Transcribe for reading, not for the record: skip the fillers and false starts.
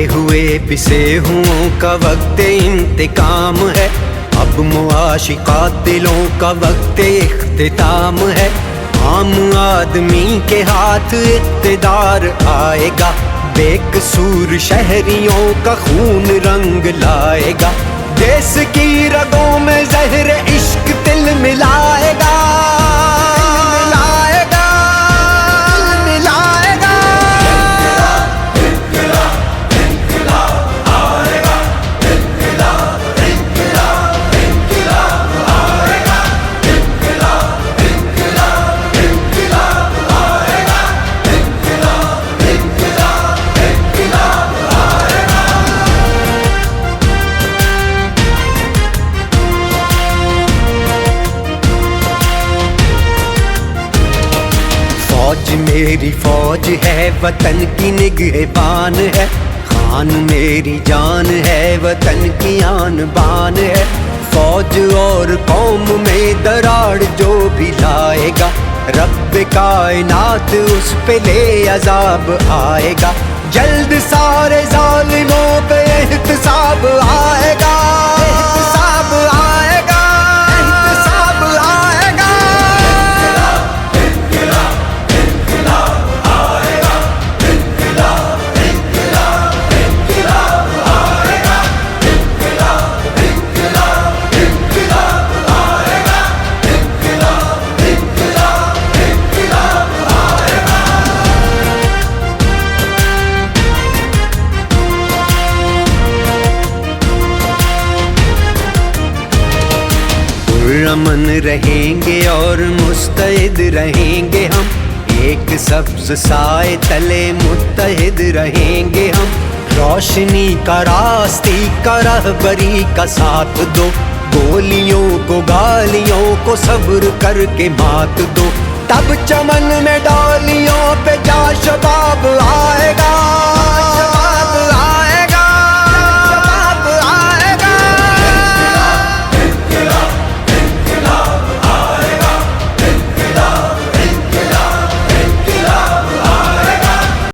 हुए पिसे हुओं का वक्त इंतकाम है, अब मुआशी कातिलों का वक्त इख्तिताम है। आम आदमी के हाथ इक़्तिदार आएगा, बेकसूर शहरियों का खून रंग लाएगा। देश की रगों में जहर इश्क तिल मिलाएगा, फौज मेरी फौज है, वतन की निगहबान है। खान मेरी जान है, वतन की आन बान है। फौज और कौम में दरार जो भी लाएगा, रब कायनात उस पे ले अजाब आएगा। जल्द सारे जालिमों पे एहतसाब आएगा, एहतसाब आएगा, एहतसाब आएगा। अमन रहेंगे और मुस्तैद रहेंगे हम, एक सब्ज़ साए तले मुत्तहिद रहेंगे हम। रोशनी का रास्ते का रहबरी का साथ दो, गोलियों को गालियों को सब्र करके मात दो। तब चमन में डालियों पे जा शबाब आएगा।